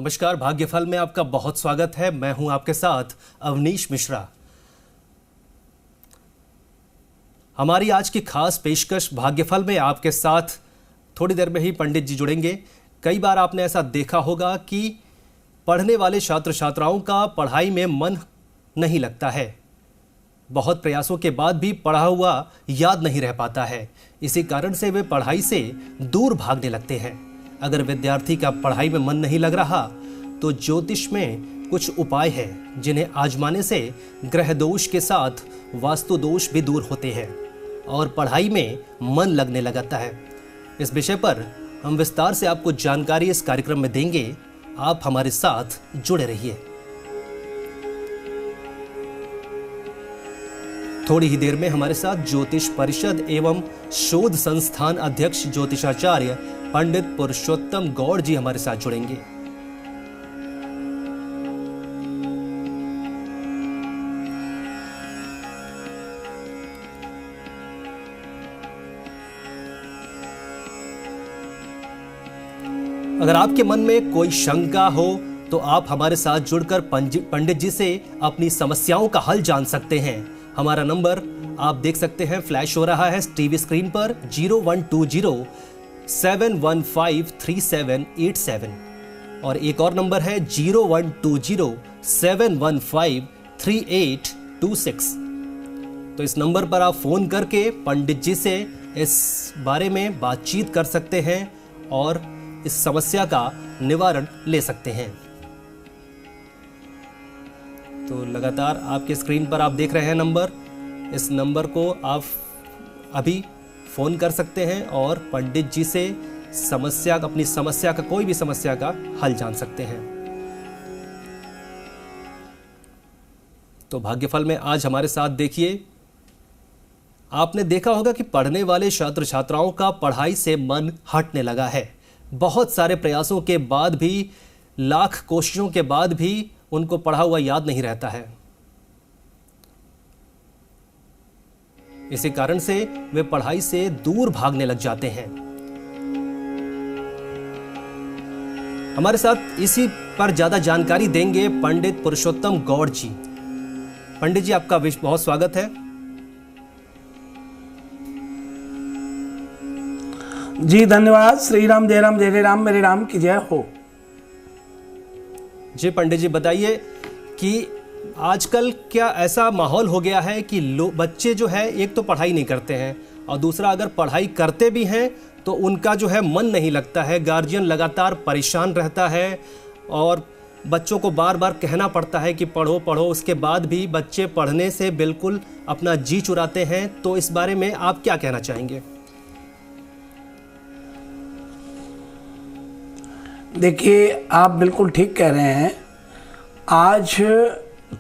नमस्कार, भाग्यफल में आपका बहुत स्वागत है। मैं हूं आपके साथ अवनीश मिश्रा। हमारी आज की खास पेशकश भाग्यफल में आपके साथ थोड़ी देर में ही पंडित जी जुड़ेंगे। कई बार आपने ऐसा देखा होगा कि पढ़ने वाले छात्र छात्राओं का पढ़ाई में मन नहीं लगता है। बहुत प्रयासों के बाद भी पढ़ा हुआ याद नहीं रह पाता है। इसी कारण से वे पढ़ाई से दूर भागने लगते हैं। अगर विद्यार्थी का पढ़ाई में मन नहीं लग रहा तो ज्योतिष में कुछ उपाय हैं जिन्हें आजमाने से ग्रह दोष के साथ वास्तु दोष भी दूर होते हैं और पढ़ाई में मन लगने लगता है। इस विषय पर हम विस्तार से आपको जानकारी इस कार्यक्रम में देंगे। आप हमारे साथ जुड़े रहिए। थोड़ी ही देर में हमारे साथ ज्योतिष परिषद एवं शोध संस्थान अध्यक्ष ज्योतिषाचार्य पंडित पुरुषोत्तम गौड़ जी हमारे साथ जुड़ेंगे। अगर आपके मन में कोई शंका हो तो आप हमारे साथ जुड़कर पंडित जी से अपनी समस्याओं का हल जान सकते हैं। हमारा नंबर आप देख सकते हैं, फ्लैश हो रहा है टीवी स्क्रीन पर 0120-715-3787 और एक और नंबर है 0120-715-3826। तो इस नंबर पर आप फोन करके पंडित जी से इस बारे में बातचीत कर सकते हैं और इस समस्या का निवारण ले सकते हैं। तो लगातार आपके स्क्रीन पर आप देख रहे हैं नंबर। इस नंबर को आप अभी फोन कर सकते हैं और पंडित जी से अपनी समस्या का, कोई भी समस्या का हल जान सकते हैं। तो भाग्यफल में आज हमारे साथ देखिए, आपने देखा होगा कि पढ़ने वाले छात्र छात्राओं का पढ़ाई से मन हटने लगा है। बहुत सारे प्रयासों के बाद भी, लाख कोशिशों के बाद भी उनको पढ़ा हुआ याद नहीं रहता है। इसी कारण से वे पढ़ाई से दूर भागने लग जाते हैं। हमारे साथ इसी पर ज्यादा जानकारी देंगे पंडित पुरुषोत्तम गौड़ जी। पंडित जी, आपका बहुत स्वागत है। जी धन्यवाद। श्री राम, जय राम, जय राम, मेरे राम की जय हो। जी पंडित जी, बताइए कि आजकल क्या ऐसा माहौल हो गया है कि बच्चे जो है, एक तो पढ़ाई नहीं करते हैं और दूसरा अगर पढ़ाई करते भी हैं तो उनका जो है मन नहीं लगता है। गार्जियन लगातार परेशान रहता है और बच्चों को बार बार कहना पड़ता है कि पढ़ो पढ़ो, उसके बाद भी बच्चे पढ़ने से बिल्कुल अपना जी चुराते हैं। तो इस बारे में आप क्या कहना चाहेंगे? देखिए, आप बिल्कुल ठीक कह रहे हैं। आज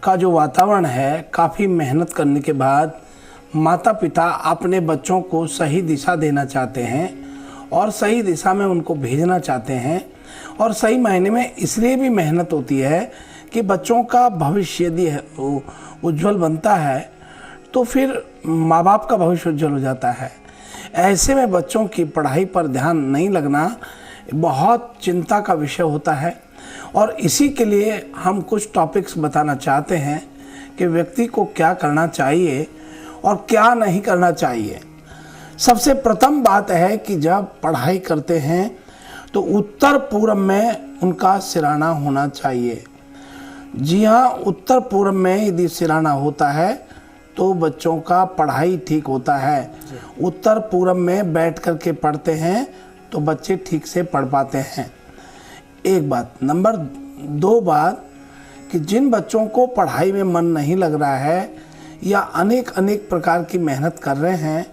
का जो वातावरण है, काफ़ी मेहनत करने के बाद माता पिता अपने बच्चों को सही दिशा देना चाहते हैं और सही दिशा में उनको भेजना चाहते हैं। और सही मायने में इसलिए भी मेहनत होती है कि बच्चों का भविष्य यदि उज्जवल बनता है तो फिर माँ बाप का भविष्य उज्जवल हो जाता है। ऐसे में बच्चों की पढ़ाई पर ध्यान नहीं लगना बहुत चिंता का विषय होता है। और इसी के लिए हम कुछ टॉपिक्स बताना चाहते हैं कि व्यक्ति को क्या करना चाहिए और क्या नहीं करना चाहिए। सबसे प्रथम बात है कि जब पढ़ाई करते हैं तो उत्तर पूर्व में उनका सिराना होना चाहिए। जी हाँ, उत्तर पूर्व में यदि सिराना होता है तो बच्चों का पढ़ाई ठीक होता है। उत्तर पूर्व में बैठ कर के पढ़ते हैं तो बच्चे ठीक से पढ़ पाते हैं। एक बात। नंबर 2 बात कि जिन बच्चों को पढ़ाई में मन नहीं लग रहा है या अनेक प्रकार की मेहनत कर रहे हैं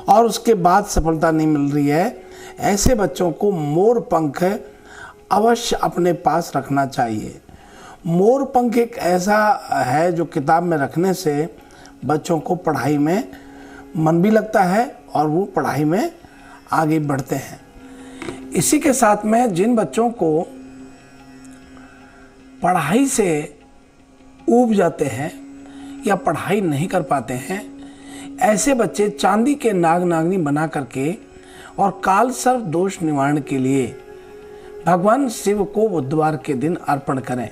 और उसके बाद सफलता नहीं मिल रही है, ऐसे बच्चों को मोर पंख अवश्य अपने पास रखना चाहिए। मोर पंख एक ऐसा है जो किताब में रखने से बच्चों को पढ़ाई में मन भी लगता है और वो पढ़ाई में आगे बढ़ते हैं। इसी के साथ में जिन बच्चों को पढ़ाई से ऊब जाते हैं या पढ़ाई नहीं कर पाते हैं, ऐसे बच्चे चांदी के नाग नागनी बना करके और काल सर्प दोष निवारण के लिए भगवान शिव को बुधवार के दिन अर्पण करें,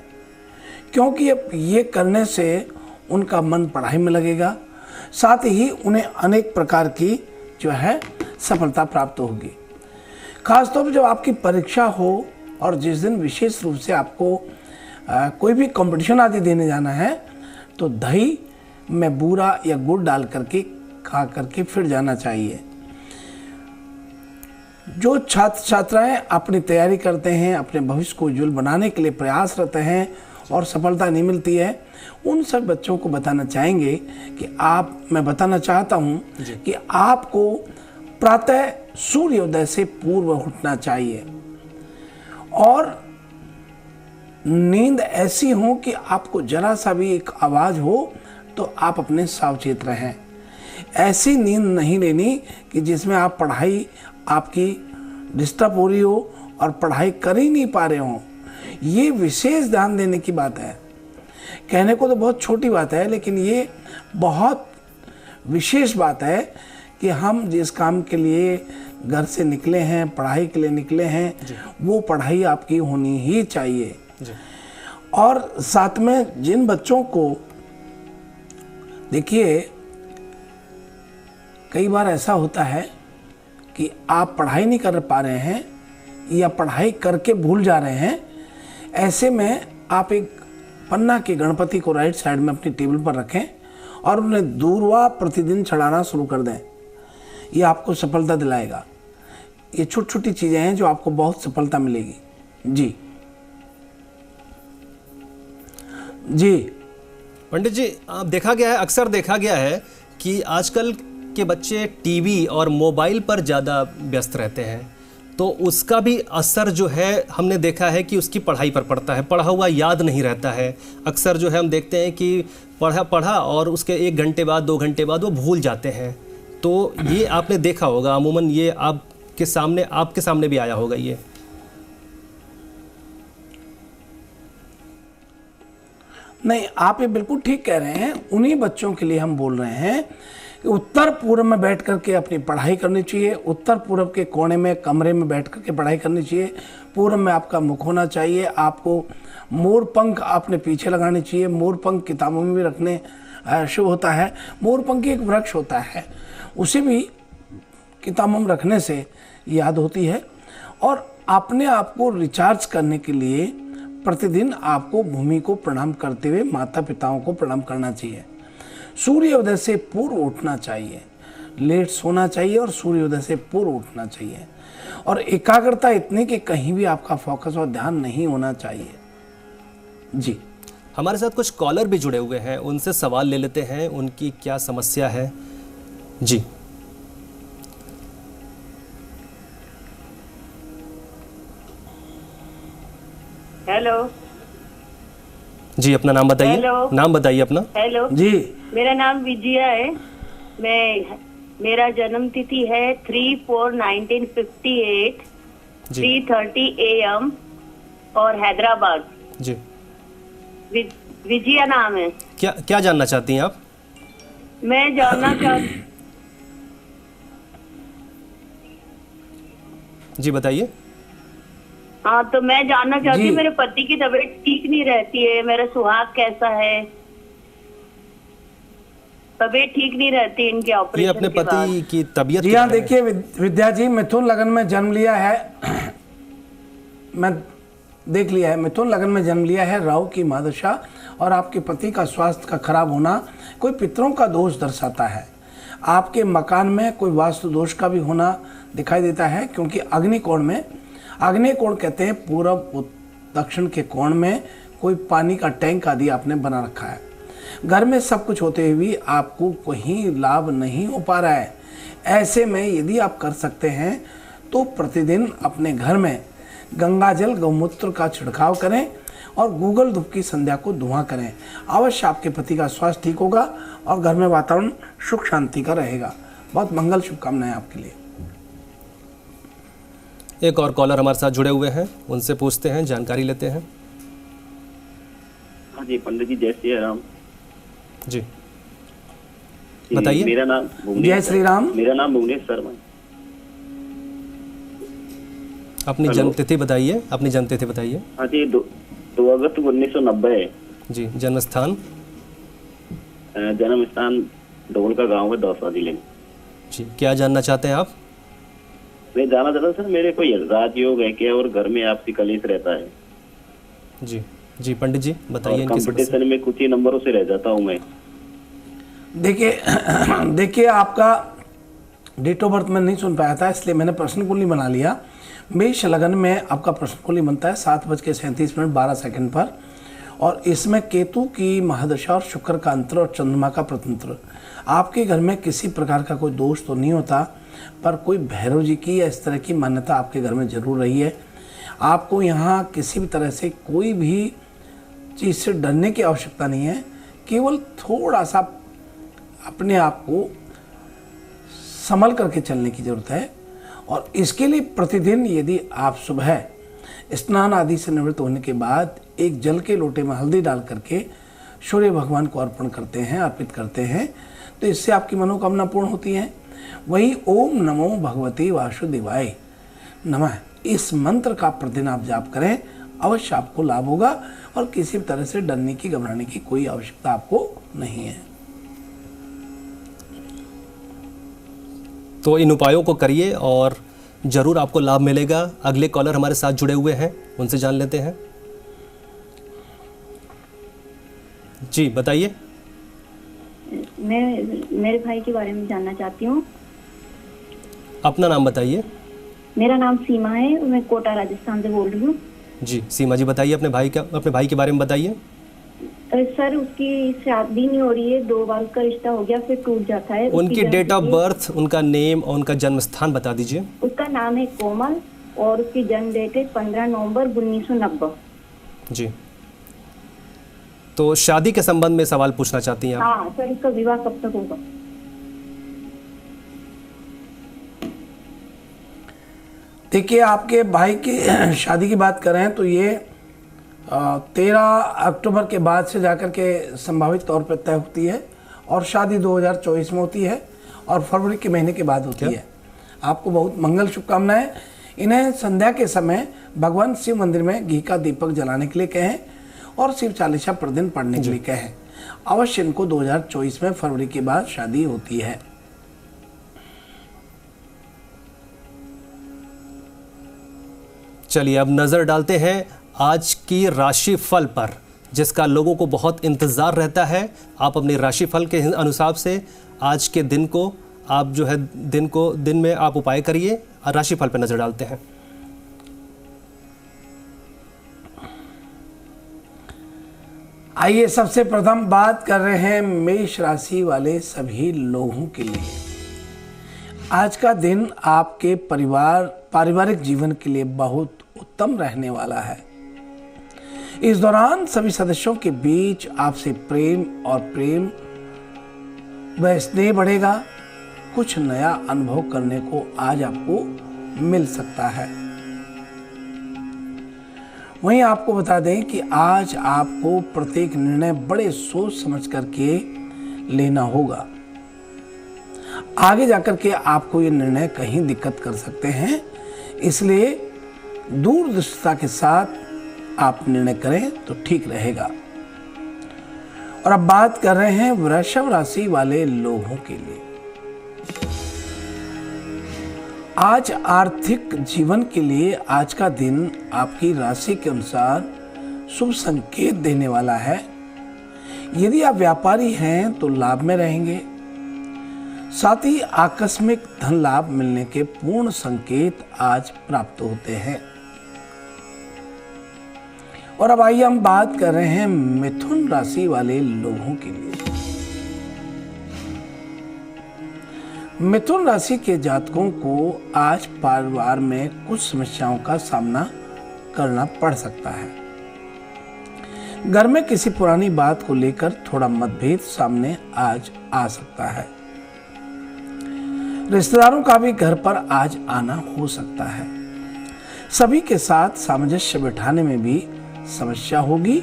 क्योंकि अब ये करने से उनका मन पढ़ाई में लगेगा, साथ ही उन्हें अनेक प्रकार की जो है सफलता प्राप्त होगी। खासतौर पर जब आपकी परीक्षा हो और जिस दिन विशेष रूप से आपको कोई भी कंपटीशन आदि देने जाना है, तो दही में बूरा या गुड़ डाल करके खा करके फिर जाना चाहिए। जो छात्र छात्राएं अपनी तैयारी करते हैं, अपने भविष्य को उज्जवल बनाने के लिए प्रयासरत हैं और सफलता नहीं मिलती है, उन सब बच्चों को बताना चाहेंगे कि मैं बताना चाहता हूं कि आपको प्रातः सूर्योदय से पूर्व उठना चाहिए और नींद ऐसी हो कि आपको जरा सा भी एक आवाज़ हो तो आप अपने सावचेत रहें। ऐसी नींद नहीं लेनी कि जिसमें आप पढ़ाई आपकी डिस्टर्ब हो रही हो और पढ़ाई कर ही नहीं पा रहे हो। ये विशेष ध्यान देने की बात है। कहने को तो बहुत छोटी बात है, लेकिन ये बहुत विशेष बात है कि हम जिस काम के लिए घर से निकले हैं, पढ़ाई के लिए निकले हैं, वो पढ़ाई आपकी होनी ही चाहिए। और साथ में जिन बच्चों को, देखिए कई बार ऐसा होता है कि आप पढ़ाई नहीं कर पा रहे हैं या पढ़ाई करके भूल जा रहे हैं, ऐसे में आप एक पन्ना के गणपति को राइट साइड में अपनी टेबल पर रखें और उन्हें दूरवा प्रतिदिन चढ़ाना शुरू कर दें। ये आपको सफलता दिलाएगा। ये छोटी छोटी चीज़ें हैं जो आपको बहुत सफलता मिलेगी। जी जी पंडित जी, अक्सर देखा गया है कि आजकल के बच्चे टीवी और मोबाइल पर ज़्यादा व्यस्त रहते हैं, तो उसका भी असर जो है हमने देखा है कि उसकी पढ़ाई पर पड़ता है। पढ़ा हुआ याद नहीं रहता है। अक्सर जो है हम देखते हैं कि पढ़ा और उसके 1 घंटे बाद 2 घंटे बाद वो भूल जाते हैं। तो ये आपने देखा होगा, अमूमन ये आपके सामने भी आया होगा। ये नहीं, आप ये बिल्कुल ठीक कह रहे हैं। उन्हीं बच्चों के लिए हम बोल रहे हैं कि उत्तर पूर्व में बैठ करके अपनी पढ़ाई करनी चाहिए। उत्तर पूर्व के कोने में कमरे में बैठ करके पढ़ाई करनी चाहिए। पूर्व में आपका मुख होना चाहिए। आपको मोर पंख अपने पीछे लगाने चाहिए। मोर पंख किताबों में भी रखने शुभ होता है। मोर पंख एक वृक्ष होता है, उसे भी किताबों में रखने से याद होती है। और अपने आप को रिचार्ज करने के लिए प्रतिदिन आपको भूमि को प्रणाम करते हुए माता पिताओं को प्रणाम करना चाहिए। सूर्योदय से पूर्व उठना चाहिए, लेट सोना चाहिए और सूर्योदय से पूर्व उठना चाहिए। और एकाग्रता इतनी कि कहीं भी आपका फोकस और ध्यान नहीं होना चाहिए। जी, हमारे साथ कुछ कॉलर भी जुड़े हुए हैं, उनसे सवाल ले लेते हैं, उनकी क्या समस्या है। जी हेलो जी, अपना नाम बताइए। नाम बताइए अपना। हेलो जी, मेरा नाम विजया है। मेरा जन्म तिथि है 3/4/1958, 3:30 AM और हैदराबाद। जी, विजया नाम है। क्या जानना चाहती हैं आप? मैं जानना चाहती जी बताइए। हाँ, तो मैं जानना चाहती हूँ, मेरे पति की तबीयत ठीक नहीं रहती है। मेरा सुहाग कैसा है? तबीयत ठीक नहीं रहती इनके ऑपरेशन। ये अपने पति की तबीयत। जी हाँ, देखिए विद्या जी, मिथुन लगन में जन्म लिया है। मैं देख लिया है, मिथुन लगन में जन्म लिया है, राहु की महादशा। और आपके पति का स्वास्थ्य का खराब होना कोई पितरों का दोष दर्शाता है। आपके मकान में कोई वास्तु दोष का भी होना दिखाई देता है, क्योंकि आग्नेय कोण कहते हैं पूर्व दक्षिण के कोण में कोई पानी का टैंक आदि आपने बना रखा है। घर में सब कुछ होते हुए भी आपको कहीं लाभ नहीं हो पा रहा है। ऐसे में यदि आप कर सकते हैं तो प्रतिदिन अपने घर में गंगाजल गौमूत्र का छिड़काव करें और गूगल धूप की संध्या को धुआं करें। अवश्य आपके पति का स्वास्थ्य ठीक होगा और घर में वातावरण सुख शांति का रहेगा। बहुत मंगल शुभकामनाएं आपके लिए। एक और कॉलर हमारे साथ जुड़े हुए हैं, उनसे पूछते हैं, जानकारी लेते हैं। हाँ जी, पंडित जी, जय श्री राम। जी बताइए। मेरा नाम जय श्री राम। मेरा नाम भुवनेश शर्मा। अपनी हेलो। जन्म तिथि बताइए, अपनी जन्म तिथि बताइए। हाँ जी, 2 अगस्त 1990 है। जी, जन्म स्थान? जन्म स्थान ढोल का गाँव है, दौसा जिले में। जी, क्या जानना चाहते हैं आप? मैं जानना चाहता हूँ सर, मेरे कोई राजयोग है क्या, और घर में आपसी कलेश रहता है। जी जी, पंडित जी बताइए और इनकी समस्या। कंपटीशन में कुछ ही नंबरों से रह जाता हूँ मैं। देखिए आपका डेट ऑफ बर्थ में नहीं सुन पाया था, इसलिए मैंने प्रश्न कुंडली बना लिया। मेष लगन में आपका प्रश्न कुंडली बनता है 7:37:12 पर, और इसमें केतु की महादशा और शुक्र का अंतर और चंद्रमा का प्रतंत्र। आपके घर में किसी प्रकार का कोई दोष तो नहीं होता, पर कोई भैरव जी की या इस तरह की मान्यता आपके घर में जरूर रही है। आपको यहाँ किसी भी तरह से कोई भी चीज़ से डरने की आवश्यकता नहीं है, केवल थोड़ा सा अपने आप को संभल करके चलने की ज़रूरत है। और इसके लिए प्रतिदिन यदि आप सुबह स्नान आदि से निवृत्त होने के बाद एक जल के लोटे में हल्दी डाल करके सूर्य भगवान को अर्पण करते हैं, अर्पित करते हैं, तो इससे आपकी मनोकामना पूर्ण होती है। वही ओम नमो भगवती वासुदेवाय नमः, इस मंत्र का प्रतिदिन आप जाप करें, अवश्य आपको लाभ होगा और किसी भी तरह से डरने की, घबराने की कोई आवश्यकता आपको नहीं है। तो इन उपायों को करिए और ज़रूर आपको लाभ मिलेगा। अगले कॉलर हमारे साथ जुड़े हुए हैं, उनसे जान लेते हैं। जी बताइए। मैं मेरे भाई के बारे में जानना चाहती हूँ। अपना नाम बताइए। मेरा नाम सीमा है और मैं कोटा राजस्थान से बोल रही हूँ। जी सीमा जी बताइए, अपने भाई के बारे में बताइए। सर उसकी शादी नहीं हो रही है, 2 बार उसका रिश्ता हो गया फिर टूट जाता है। उनकी डेट ऑफ बर्थ, उनका नेम और उनका जन्म स्थान बता दीजिए। उसका नाम है कोमल और उसकी जन्म डेट है 15 नवंबर 1990। जी, तो शादी के संबंध में सवाल पूछना चाहती हैं आप? हाँ सर, उसका विवाह कब तक होगा? देखिए आपके भाई की शादी की बात कर रहे हैं तो ये 13 अक्टूबर के बाद से जाकर के संभावित तौर पर तय होती है, और शादी 2024 में होती है और फरवरी के महीने के बाद होती है। आपको बहुत मंगल शुभकामनाएं। इन्हें संध्या के समय भगवान शिव मंदिर में घी का दीपक जलाने के लिए कहें और शिव चालीसा प्रतिदिन पढ़ने के लिए कहें। अवश्य इनको 2024 में फरवरी के बाद शादी होती है। चलिए अब नज़र डालते हैं आज की राशि फल पर, जिसका लोगों को बहुत इंतज़ार रहता है। आप अपनी राशि फल के अनुसार से आज के दिन को आप जो है दिन में आप उपाय करिए। राशि फल पर नज़र डालते हैं। आइए सबसे प्रथम बात कर रहे हैं मेष राशि वाले सभी लोगों के लिए। आज का दिन आपके पारिवारिक जीवन के लिए बहुत उत्तम रहने वाला है। इस दौरान सभी सदस्यों के बीच आपसे प्रेम व स्नेह बढ़ेगा। कुछ नया अनुभव करने को आज आपको मिल सकता है। वहीं आपको बता दें कि आज आपको प्रत्येक निर्णय बड़े सोच समझ करके लेना होगा। आगे जाकर के आपको ये निर्णय कहीं दिक्कत कर सकते हैं, इसलिए दूरदर्शिता के साथ आप निर्णय करें तो ठीक रहेगा। और अब बात कर रहे हैं वृषभ राशि वाले लोगों के लिए। आज आर्थिक जीवन के लिए आज का दिन आपकी राशि के अनुसार शुभ संकेत देने वाला है। यदि आप व्यापारी हैं तो लाभ में रहेंगे। साथ ही आकस्मिक धन लाभ मिलने के पूर्ण संकेत आज प्राप्त होते हैं। और अब आइए हम बात कर रहे हैं मिथुन राशि वाले लोगों के लिए। मिथुन राशि के जातकों को आज परिवार में कुछ समस्याओं का सामना करना पड़ सकता है। घर में किसी पुरानी बात को लेकर थोड़ा मतभेद सामने आज आ सकता है। रिश्तेदारों का भी घर पर आज आना हो सकता है। सभी के साथ सामंजस्य बिठाने में भी समस्या होगी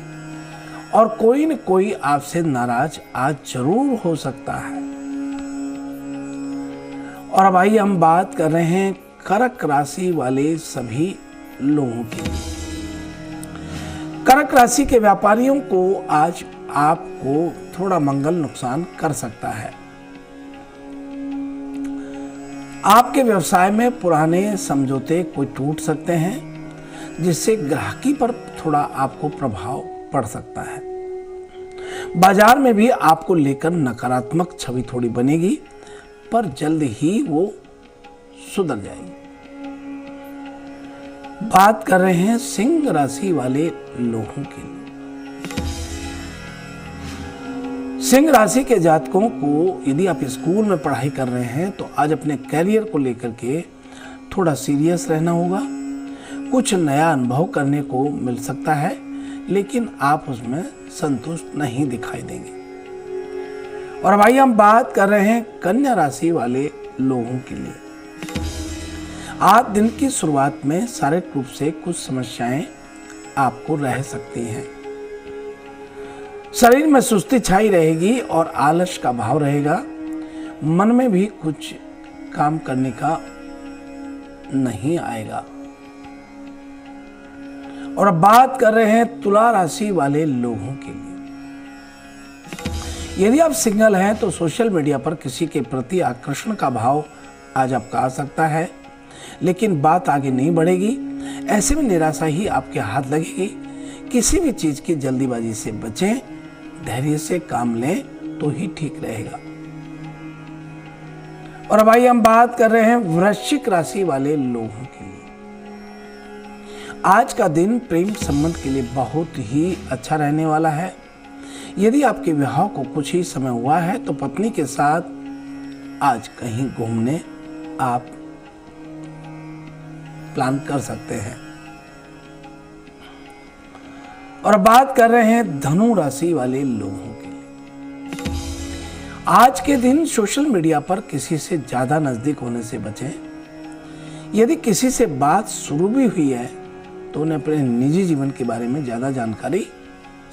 और कोई न कोई आपसे नाराज आज जरूर हो सकता है। और अब आइए हम बात कर रहे हैं कर्क राशि वाले सभी लोगों के लिए। कर्क राशि के व्यापारियों को आज आपको थोड़ा मंगल नुकसान कर सकता है। आपके व्यवसाय में पुराने समझौते कोई टूट सकते हैं, जिससे ग्राहकी पर थोड़ा आपको प्रभाव पड़ सकता है। बाजार में भी आपको लेकर नकारात्मक छवि थोड़ी बनेगी, पर जल्द ही वो सुधर जाएगी। बात कर रहे हैं सिंह राशि वाले लोगों के लिए। सिंह राशि के जातकों को यदि आप स्कूल में पढ़ाई कर रहे हैं तो आज अपने कैरियर को लेकर के थोड़ा सीरियस रहना होगा। कुछ नया अनुभव करने को मिल सकता है, लेकिन आप उसमें संतुष्ट नहीं दिखाई देंगे। और भाई हम बात कर रहे हैं कन्या राशि वाले लोगों के लिए। आज दिन की शुरुआत में शारीरिक रूप से कुछ समस्याएं आपको रह सकती हैं। शरीर में सुस्ती छाई रहेगी और आलस का भाव रहेगा। मन में भी कुछ काम करने का नहीं आएगा। और अब बात कर रहे हैं तुला राशि वाले लोगों के लिए। यदि आप सिंगल हैं तो सोशल मीडिया पर किसी के प्रति आकर्षण का भाव आज आपका आ सकता है, लेकिन बात आगे नहीं बढ़ेगी। ऐसे में निराशा ही आपके हाथ लगेगी। किसी भी चीज की जल्दीबाजी से बचें, धैर्य से काम लें तो ही ठीक रहेगा। और अब आइए हम बात कर रहे हैं वृश्चिक राशि वाले लोगों के लिए। आज का दिन प्रेम संबंध के लिए बहुत ही अच्छा रहने वाला है। यदि आपके विवाह को कुछ ही समय हुआ है तो पत्नी के साथ आज कहीं घूमने आप प्लान कर सकते हैं। और बात कर रहे हैं धनु राशि वाले लोगों के लिए। आज के दिन सोशल मीडिया पर किसी से ज्यादा नजदीक होने से बचें। यदि किसी से बात शुरू भी हुई है तो उन्हें अपने निजी जीवन के बारे में ज्यादा जानकारी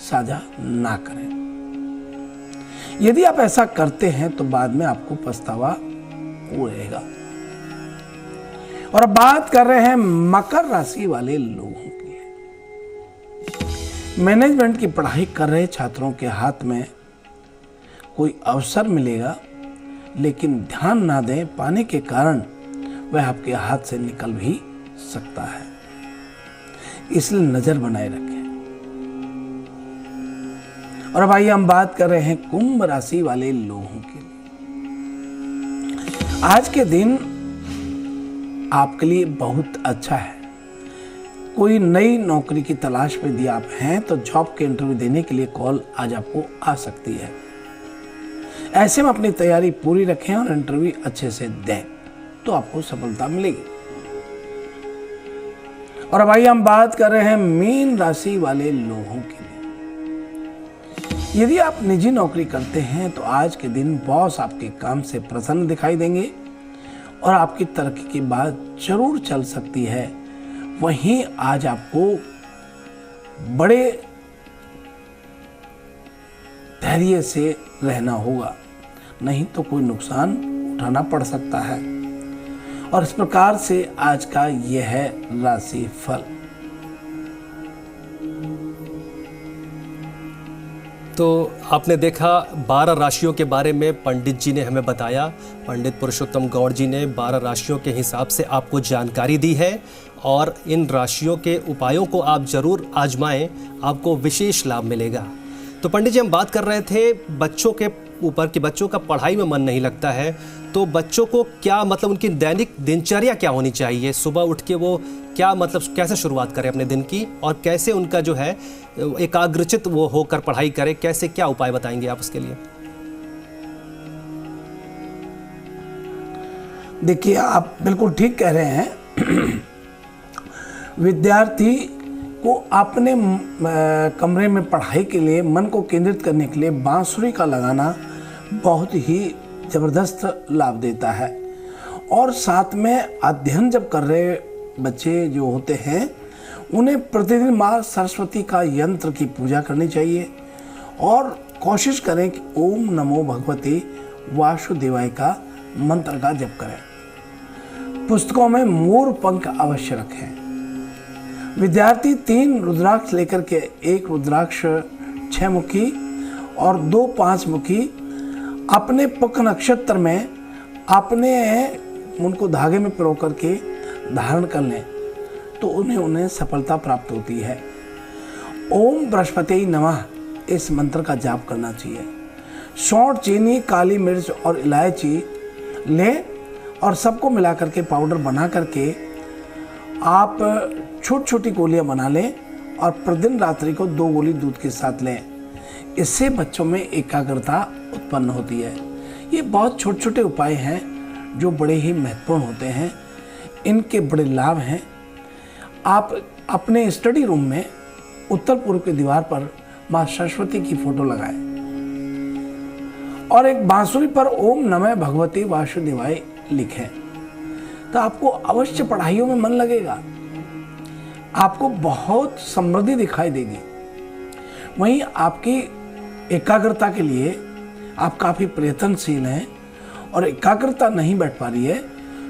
साझा ना करें। यदि आप ऐसा करते हैं तो बाद में आपको पछतावा रहेगा। और अब बात कर रहे हैं मकर राशि वाले लोगों के लिए। मैनेजमेंट की पढ़ाई कर रहे छात्रों के हाथ में कोई अवसर मिलेगा, लेकिन ध्यान ना दें पाने के कारण वह आपके हाथ से निकल भी सकता है, इसलिए नजर बनाए रखें। और अब आइए हम बात कर रहे हैं कुंभ राशि वाले लोगों के लिए। आज के दिन आपके लिए बहुत अच्छा है। कोई नई नौकरी की तलाश में यदि आप हैं तो जॉब के इंटरव्यू देने के लिए कॉल आज आपको आ सकती है। ऐसे में अपनी तैयारी पूरी रखें और इंटरव्यू अच्छे से दें तो आपको सफलता मिलेगी। और अब आइए हम बात कर रहे हैं मीन राशि वाले लोगों के लिए। यदि आप निजी नौकरी करते हैं तो आज के दिन बॉस आपके काम से प्रसन्न दिखाई देंगे और आपकी तरक्की की बात जरूर चल सकती है। वहीं आज आपको बड़े धैर्य से रहना होगा, नहीं तो कोई नुकसान उठाना पड़ सकता है। और इस प्रकार से आज का यह है राशि फल। तो आपने देखा 12 राशियों के बारे में पंडित जी ने हमें बताया। पंडित पुरुषोत्तम गौड़ जी ने 12 राशियों के हिसाब से आपको जानकारी दी है और इन राशियों के उपायों को आप जरूर आजमाएं, आपको विशेष लाभ मिलेगा। तो पंडित जी हम बात कर रहे थे बच्चों के ऊपर कि बच्चों का पढ़ाई में मन नहीं लगता है, तो बच्चों को क्या मतलब उनकी दैनिक दिनचर्या क्या होनी चाहिए? सुबह उठ के वो क्या मतलब कैसे शुरुआत करें अपने दिन की और कैसे उनका जो है एकाग्रचित वो होकर पढ़ाई करें, कैसे क्या उपाय बताएंगे आप उसके लिए? देखिए आप बिल्कुल ठीक कह रहे हैं। विद्यार्थी को अपने कमरे में पढ़ाई के लिए मन को केंद्रित करने के लिए बांसुरी का लगाना बहुत ही ज़बरदस्त लाभ देता है। और साथ में अध्ययन जब कर रहे बच्चे जो होते हैं उन्हें प्रतिदिन माँ सरस्वती का यंत्र की पूजा करनी चाहिए और कोशिश करें कि ओम नमो भगवते वासुदेवाय का मंत्र का जप करें। पुस्तकों में मोर पंख अवश्य रखें। विद्यार्थी 3 रुद्राक्ष लेकर के, एक रुद्राक्ष 6 मुखी और 2 5 मुखी अपने पुख नक्षत्र में अपने उनको धागे में पिरो करके धारण कर लें तो उन्हें सफलता प्राप्त होती है। ओम बृहस्पति नमः इस मंत्र का जाप करना चाहिए। सौंठ, चीनी, काली मिर्च और इलायची लें और सबको मिला करके पाउडर बना करके आप छोटी छोटी गोलियां बना लें और प्रतिदिन रात्रि को 2 गोली दूध के साथ लें। इससे बच्चों में एकाग्रता उत्पन्न होती है। ये बहुत छोटे छोटे उपाय हैं जो बड़े ही महत्वपूर्ण होते हैं। इनके बड़े लाभ हैं। आप अपने स्टडी रूम में उत्तर पूर्व की दीवार पर माँ सरस्वती की फोटो लगाएं और एक बांसुरी पर ओम नमः भगवती वासुदेवाय लिखें तो आपको अवश्य पढ़ाइयों में मन लगेगा। आपको बहुत समृद्धि दिखाई देगी। वहीं आपकी एकाग्रता के लिए आप काफ़ी प्रयत्नशील हैं और एकाग्रता नहीं बैठ पा रही है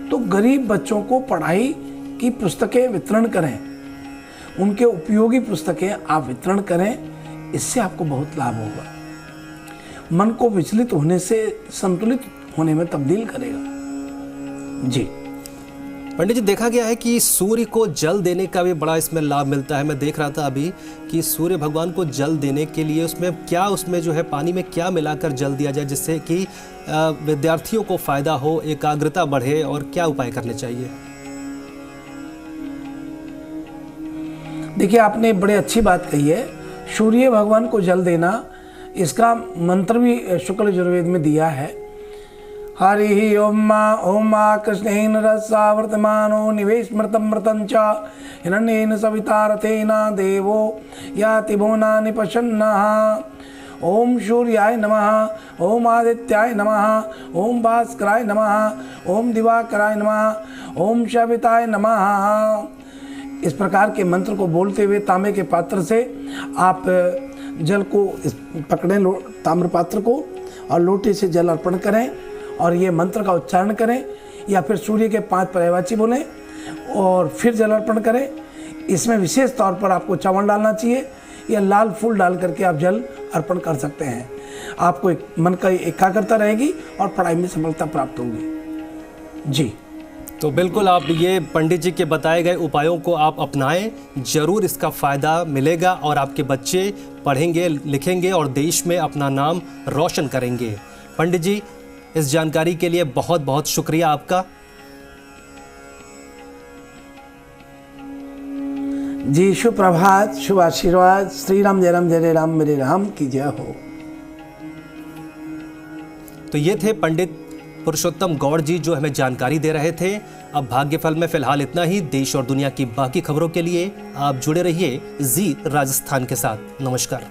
तो गरीब बच्चों को पढ़ाई की पुस्तकें वितरण करें, उनके उपयोगी पुस्तकें आप वितरण करें। इससे आपको बहुत लाभ होगा। मन को विचलित होने से संतुलित होने में तब्दील करेगा। जी पंडित जी, देखा गया है कि सूर्य को जल देने का भी बड़ा इसमें लाभ मिलता है। मैं देख रहा था अभी कि सूर्य भगवान को जल देने के लिए उसमें जो है पानी में क्या मिलाकर जल दिया जाए जिससे कि विद्यार्थियों को फायदा हो, एकाग्रता बढ़े, और क्या उपाय करने चाहिए? देखिए, आपने बड़ी अच्छी बात कही है। सूर्य भगवान को जल देना, इसका मंत्र भी शुक्ल यजुर्वेद में दिया है। हरि ओम कृष्णेन रसा वर्तमानो निवेशमृतं मृतं च हिरण्येन सविता रथेना देवो याति भुवनानि प्रसन्नः। ओम सूर्याय नमः, ओम आदित्याय नमः, ओम भास्कराय नमः, ओम दिवाकराय नमः, ओम सविताय नमः। इस प्रकार के मंत्र को बोलते हुए तांबे के पात्र से आप जल को पकड़ें, ताम्र पात्र को, और लोटे से जल अर्पण करें और ये मंत्र का उच्चारण करें, या फिर सूर्य के 5 पर्यायवाची बोलें और फिर जल अर्पण करें। इसमें विशेष तौर पर आपको च्यवन डालना चाहिए या लाल फूल डाल करके आप जल अर्पण कर सकते हैं। आपको मन का एकाग्रता रहेगी और पढ़ाई में सफलता प्राप्त होगी। जी तो बिल्कुल आप ये पंडित जी के बताए गए उपायों को आप अपनाएं, जरूर इसका फ़ायदा मिलेगा और आपके बच्चे पढ़ेंगे, लिखेंगे और देश में अपना नाम रोशन करेंगे। पंडित जी, इस जानकारी के लिए बहुत बहुत शुक्रिया आपका। जी, शुभ प्रभात, शुभ आशीर्वाद। श्री राम जय राम, जय राम, मेरे राम की जय हो। तो ये थे पंडित पुरुषोत्तम गौड़ जी जो हमें जानकारी दे रहे थे। अब भाग्यफल में फिलहाल इतना ही। देश और दुनिया की बाकी खबरों के लिए आप जुड़े रहिए जी राजस्थान के साथ। नमस्कार।